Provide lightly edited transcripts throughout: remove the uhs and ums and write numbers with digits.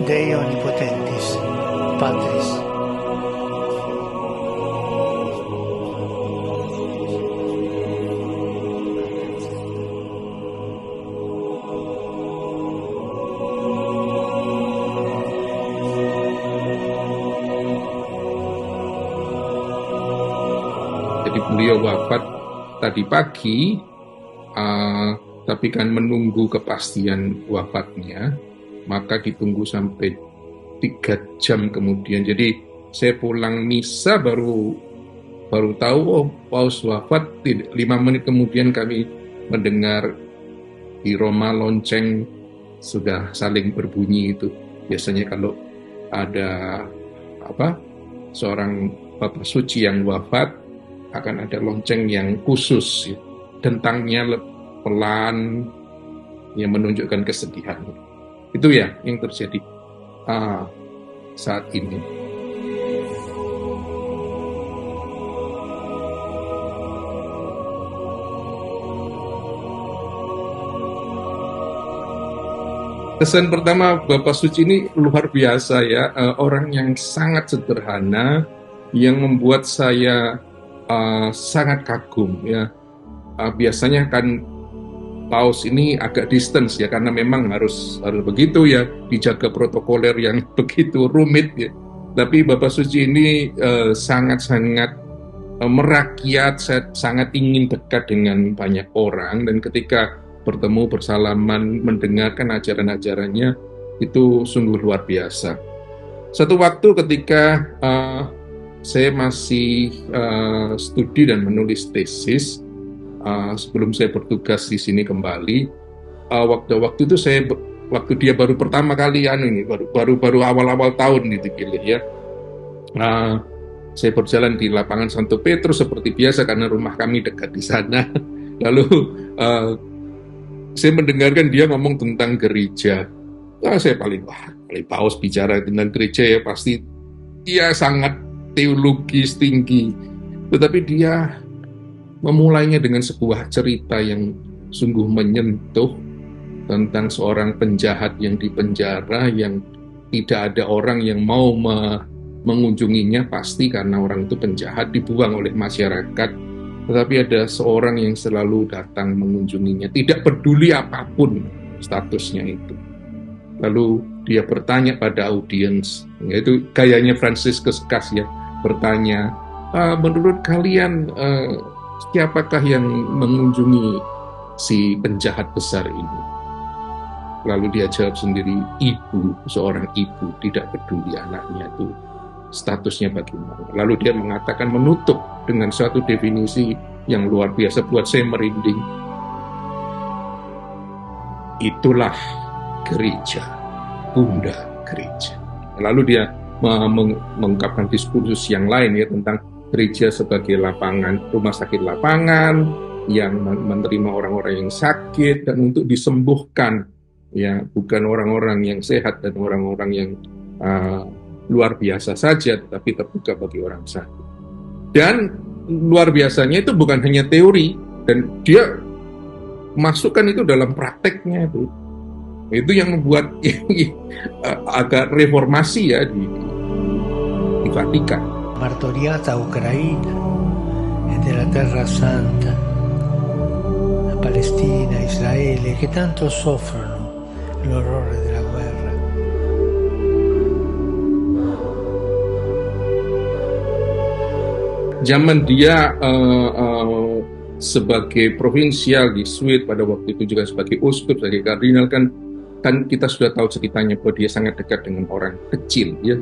Dei omnipotentis, Patris. Jadi beliau wafat tadi pagi, tapi kan menunggu kepastian wafatnya, maka ditunggu sampai 3 jam kemudian. Jadi saya pulang misa baru tahu, oh Paus wafat. 5 menit kemudian kami mendengar di Roma lonceng sudah saling berbunyi itu. Biasanya kalau ada seorang Bapak Suci yang wafat, akan ada lonceng yang khusus, dentangnya pelan, yang menunjukkan kesedihan. Itu ya yang terjadi saat ini. Kesan pertama Bapak Suci ini luar biasa ya, orang yang sangat sederhana, yang membuat saya sangat kagum ya. Biasanya kan Paus ini agak distance ya, karena memang harus begitu ya, dijaga protokoler yang begitu rumit ya. Tapi Bapak Suci ini sangat-sangat merakyat, sangat ingin dekat dengan banyak orang, dan ketika bertemu, bersalaman, mendengarkan ajaran-ajarannya, itu sungguh luar biasa. Satu waktu ketika saya masih studi dan menulis tesis, sebelum saya bertugas di sini kembali, waktu itu waktu dia baru pertama kali baru awal-awal tahun itu ya. Saya berjalan di lapangan Santo Petrus seperti biasa karena rumah kami dekat di sana. Lalu saya mendengarkan dia ngomong tentang gereja. Saya paling Paus bicara tentang gereja ya pasti dia sangat teologis tinggi, tetapi dia memulainya dengan sebuah cerita yang sungguh menyentuh tentang seorang penjahat yang dipenjara, yang tidak ada orang yang mau mengunjunginya, pasti karena orang itu penjahat, dibuang oleh masyarakat, tetapi ada seorang yang selalu datang mengunjunginya, tidak peduli apapun statusnya itu. Lalu dia bertanya pada audiens, yaitu gayanya Franciscus Cas ya, bertanya, menurut kalian siapakah yang mengunjungi si penjahat besar ini? Lalu dia jawab sendiri, ibu, seorang ibu, tidak peduli anaknya itu statusnya bagaimana. Lalu dia mengatakan, menutup dengan suatu definisi yang luar biasa, buat saya merinding. Itulah gereja, bunda gereja. Lalu dia mengungkapkan diskursus yang lain ya, tentang gereja sebagai lapangan, rumah sakit lapangan yang menerima orang-orang yang sakit dan untuk disembuhkan ya, bukan orang-orang yang sehat dan orang-orang yang luar biasa saja, tetapi terbuka bagi orang sakit. Dan luar biasanya itu bukan hanya teori, dan dia masukkan itu dalam prakteknya itu. Itu yang membuat agak reformasi ya di Vatikan. Martoriata Ucraina e della Terra Santa, la Palestina, Israele, che tanto soffrono l'orrore della guerra. Zaman dia sebagai provinsial di Swiss, pada waktu itu juga sebagai uskup, sebagai kardinal, kan kita sudah tahu ceritanya bahwa dia sangat dekat dengan orang kecil ya.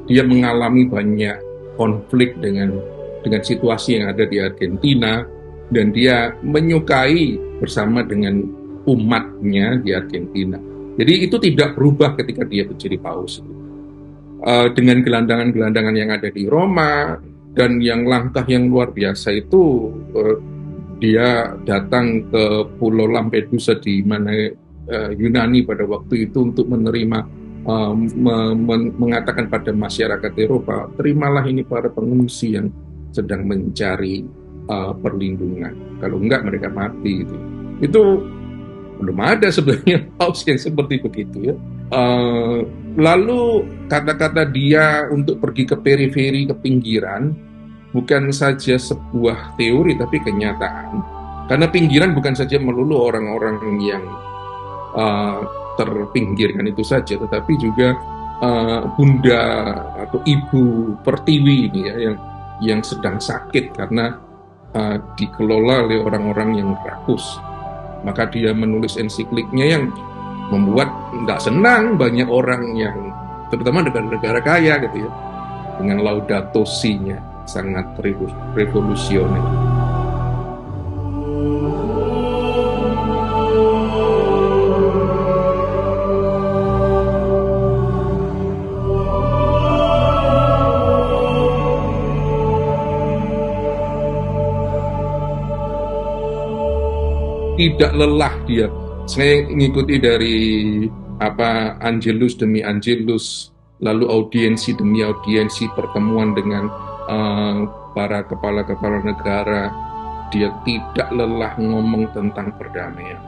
Dia mengalami banyak konflik dengan situasi yang ada di Argentina, dan dia menyukai bersama dengan umatnya di Argentina. Jadi itu tidak berubah ketika dia menjadi paus. Dengan gelandangan-gelandangan yang ada di Roma, dan yang langkah yang luar biasa itu, dia datang ke Pulau Lampedusa di mana Yunani pada waktu itu untuk menerima, mengatakan pada masyarakat Eropa, terimalah ini para pengungsi yang sedang mencari perlindungan, kalau enggak mereka mati gitu. Itu belum ada sebenarnya paus yang seperti begitu ya. Lalu kata-kata dia untuk pergi ke periferi, ke pinggiran, bukan saja sebuah teori tapi kenyataan. Karena pinggiran bukan saja melulu orang-orang yang terpinggirkan itu saja, tetapi juga bunda atau ibu pertiwi ini ya, yang sedang sakit karena dikelola oleh orang-orang yang rakus. Maka dia menulis ensikliknya yang membuat nggak senang banyak orang yang, terutama negara-negara kaya gitu ya, dengan Laudato Si-nya sangat revolusioner. Tidak lelah dia. Saya mengikuti dari Angelus demi Angelus, lalu audiensi demi audiensi, pertemuan dengan para kepala-kepala negara. Dia tidak lelah ngomong tentang perdamaian.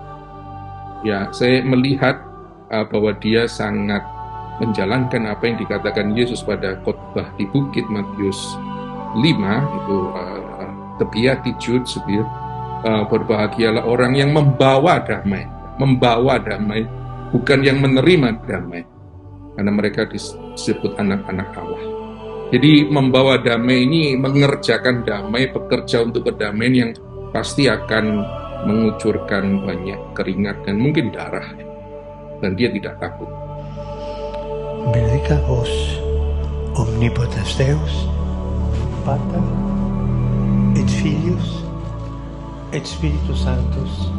Ya, saya melihat bahwa dia sangat menjalankan apa yang dikatakan Yesus pada khotbah di bukit Matius 5 itu, the Beatitudes, berbahagialah orang yang membawa damai, bukan yang menerima damai, karena mereka disebut anak-anak Allah. Jadi membawa damai ini mengerjakan damai, bekerja untuk perdamaian yang pasti akan mengucurkan banyak keringat dan mungkin darah, dan dia tidak takut. Benedicat vos omnipotens Deus, Pater et Filius et Spiritus Sanctus.